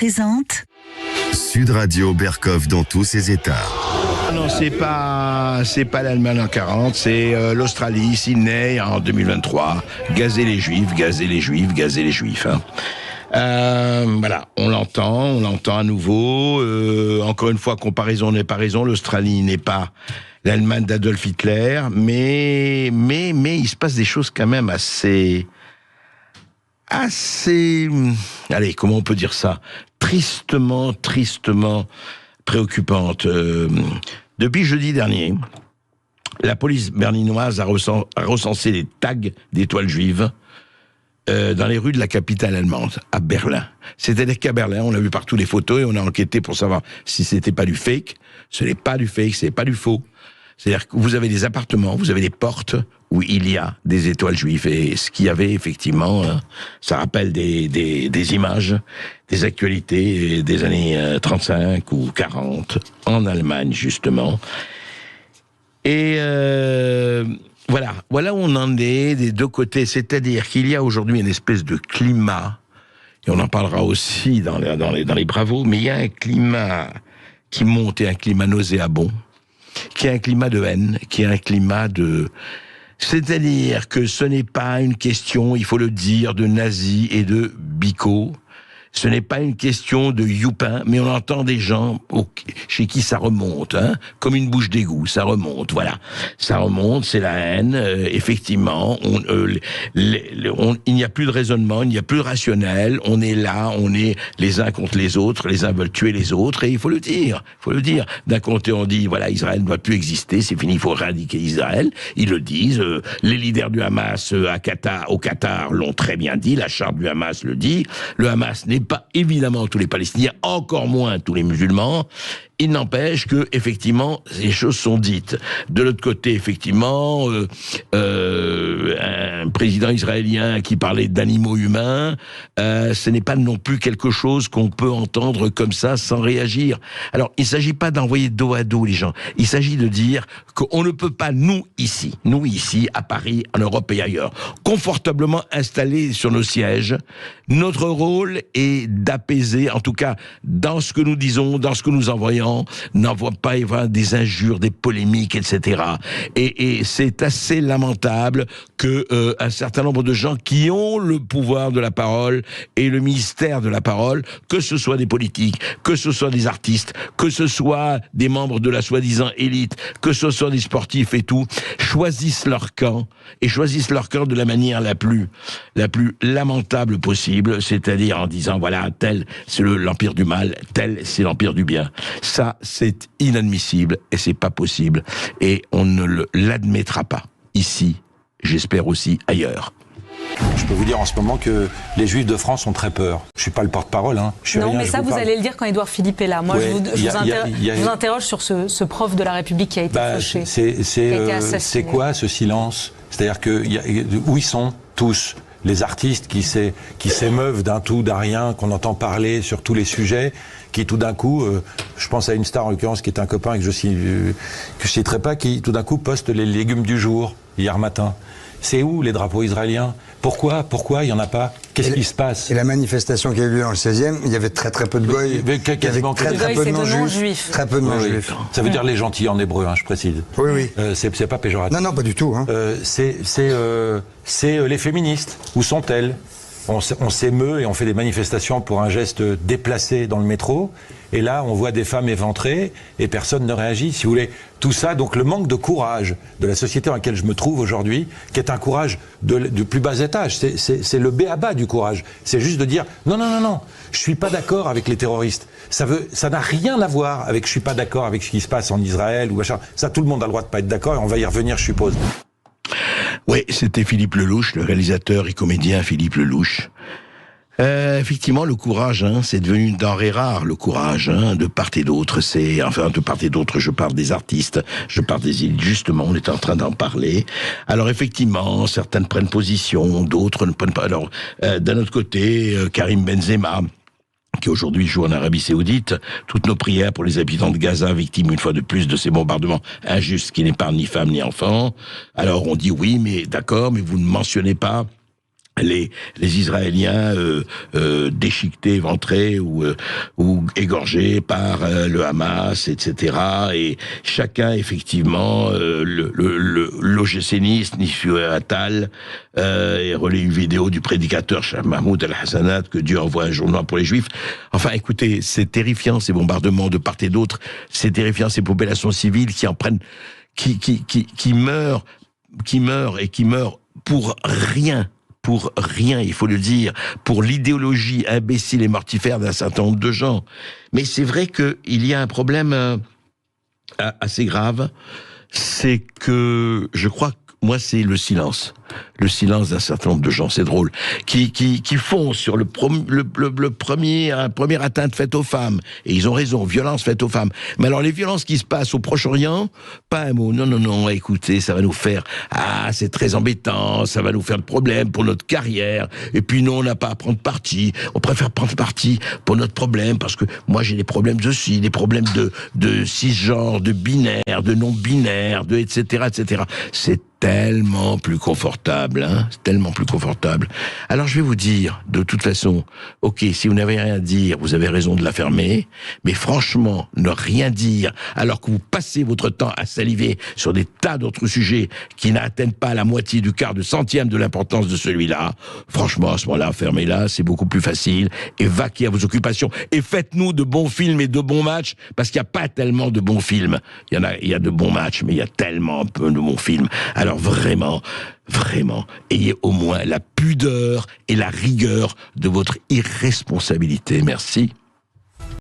présente Sud Radio Berkov dans tous ses états. Non, c'est pas l'Allemagne en 40, c'est l'Australie, Sydney en 2023. Gazer les Juifs, gazer les Juifs, gazer les Juifs. Voilà, on l'entend à nouveau. Encore une fois, comparaison n'est pas raison. L'Australie n'est pas l'Allemagne d'Adolf Hitler, mais il se passe des choses quand même assez, allez, comment on peut dire ça, tristement préoccupante. Depuis jeudi dernier, la police berlinoise a recensé les tags d'étoiles juives dans les rues de la capitale allemande, à Berlin. C'est-à-dire qu'à Berlin, on a vu partout les photos et on a enquêté pour savoir si c'était pas du fake. Ce n'est pas du fake, c'est pas du faux. C'est-à-dire que vous avez des appartements, vous avez des portes où il y a des étoiles juives. Et ce qu'il y avait, effectivement, ça rappelle des images, des actualités des années 35 ou 40, en Allemagne, justement. Et voilà où on en est des deux côtés. C'est-à-dire qu'il y a aujourd'hui une espèce de climat, et on en parlera aussi dans les bravos, mais il y a un climat qui monte et un climat nauséabond, qui est un climat de haine, qui est un climat de... C'est-à-dire que ce n'est pas une question, il faut le dire, de nazis et de bicots. Ce n'est pas une question de youpin, mais on entend des gens chez qui ça remonte, comme une bouche d'égout, ça remonte, voilà. Ça remonte, c'est la haine, effectivement, il n'y a plus de raisonnement, il n'y a plus de rationnel, on est là, on est les uns contre les autres, les uns veulent tuer les autres, et il faut le dire. D'un côté, on dit, voilà, Israël ne doit plus exister, c'est fini, il faut éradiquer Israël, ils le disent, les leaders du Hamas au Qatar l'ont très bien dit, la charte du Hamas le dit, le Hamas n'est pas évidemment tous les Palestiniens, encore moins tous les musulmans. Il n'empêche que, effectivement, ces choses sont dites. De l'autre côté, effectivement, un président israélien qui parlait d'animaux humains, ce n'est pas non plus quelque chose qu'on peut entendre comme ça sans réagir. Alors, il ne s'agit pas d'envoyer dos à dos les gens. Il s'agit de dire qu'on ne peut pas, nous ici, à Paris, en Europe et ailleurs, confortablement installés sur nos sièges, notre rôle est d'apaiser, en tout cas, dans ce que nous disons, dans ce que nous envoyons, n'envoie pas y avoir des injures, des polémiques, etc. Et c'est assez lamentable que un certain nombre de gens qui ont le pouvoir de la parole et le ministère de la parole, que ce soit des politiques, que ce soit des artistes, que ce soit des membres de la soi-disant élite, que ce soit des sportifs et tout, choisissent leur camp de la manière la plus lamentable possible, c'est-à-dire en disant voilà, tel c'est l'empire du mal, tel c'est l'empire du bien. Ça, c'est inadmissible et c'est pas possible. Et on ne l'admettra pas ici, j'espère aussi ailleurs. Je peux vous dire en ce moment que les Juifs de France ont très peur. Je suis pas le porte-parole, Non, mais ça, vous allez le dire quand Édouard Philippe est là. Moi, je vous interroge sur ce prof de la République qui a été fauché. C'est quoi ce silence? C'est-à-dire où ils sont tous les artistes qui s'émeuvent d'un tout, d'un rien, qu'on entend parler sur tous les sujets, qui tout d'un coup, je pense à une star en l'occurrence qui est un copain que je citerai pas, qui tout d'un coup poste les légumes du jour, hier matin. C'est où les drapeaux israéliens? Pourquoi il n'y en a pas? Qu'est-ce qui se passe? Et la manifestation qui a eu lieu dans le 16e, il y avait très peu de goy. Quasiment très peu de non-juifs. Très peu de non-juifs. Ça veut dire les gentils en hébreu, je précise. Oui. C'est pas péjoratif. Non, pas du tout. C'est les féministes. Où sont-elles? On s'émeut et on fait des manifestations pour un geste déplacé dans le métro. Et là, on voit des femmes éventrées et personne ne réagit. Si vous voulez, tout ça, donc le manque de courage de la société dans laquelle je me trouve aujourd'hui, qui est un courage du plus bas étage. C'est le b.a.-ba du courage. C'est juste de dire non, je suis pas d'accord avec les terroristes. Ça n'a rien à voir avec je suis pas d'accord avec ce qui se passe en Israël ou machin. Ça, tout le monde a le droit de pas être d'accord et on va y revenir, je suppose. Oui, c'était Philippe Lelouch, le réalisateur et comédien Philippe Lelouch. Effectivement, le courage, c'est devenu une denrée rare, le courage, de part et d'autre. De part et d'autre, je parle des artistes, je parle des élites, justement, on est en train d'en parler. Alors, effectivement, certaines prennent position, d'autres ne prennent pas. Alors, d'un autre côté, Karim Benzema, qui aujourd'hui joue en Arabie Saoudite, toutes nos prières pour les habitants de Gaza, victimes une fois de plus de ces bombardements injustes qui n'épargnent ni femmes ni enfants. Alors, on dit oui, mais d'accord, mais vous ne mentionnez pas les Israéliens déchiquetés, éventrés ou égorgés par le Hamas, etc. Et chacun, effectivement, l'OGC Nisfu Attal, et relaie une vidéo du prédicateur Mahmoud al-Hassanat, que Dieu envoie un jour noir pour les Juifs. Enfin, écoutez, c'est terrifiant, ces bombardements de part et d'autre. C'est terrifiant, ces populations civiles qui en prennent, qui meurent pour rien. Pour rien, il faut le dire, pour l'idéologie imbécile et mortifère d'un certain nombre de gens. Mais c'est vrai qu'il y a un problème assez grave, c'est que je crois que moi, c'est le silence d'un certain nombre de gens, c'est drôle, qui font sur un premier atteinte faite aux femmes, et ils ont raison, violence faite aux femmes. Mais alors les violences qui se passent au Proche-Orient, pas un mot, non, écoutez, ça va nous faire, c'est très embêtant, ça va nous faire de problème pour notre carrière, et puis non, on n'a pas à prendre parti, on préfère prendre parti pour notre problème, parce que moi j'ai des problèmes des problèmes de cisgenre, de binaire, de non-binaire, de etc. C'est tellement plus confortable, c'est tellement plus confortable. Alors je vais vous dire, de toute façon, ok, si vous n'avez rien à dire, vous avez raison de la fermer, mais franchement, ne rien dire, alors que vous passez votre temps à saliver sur des tas d'autres sujets qui n'atteignent pas la moitié du quart de centième de l'importance de celui-là, franchement, à ce moment-là, fermez-la, c'est beaucoup plus facile, et vaquez à vos occupations, et faites-nous de bons films et de bons matchs, parce qu'il n'y a pas tellement de bons films. Il y a de bons matchs, mais il y a tellement peu de bons films. Alors vraiment, ayez au moins la pudeur et la rigueur de votre irresponsabilité. Merci.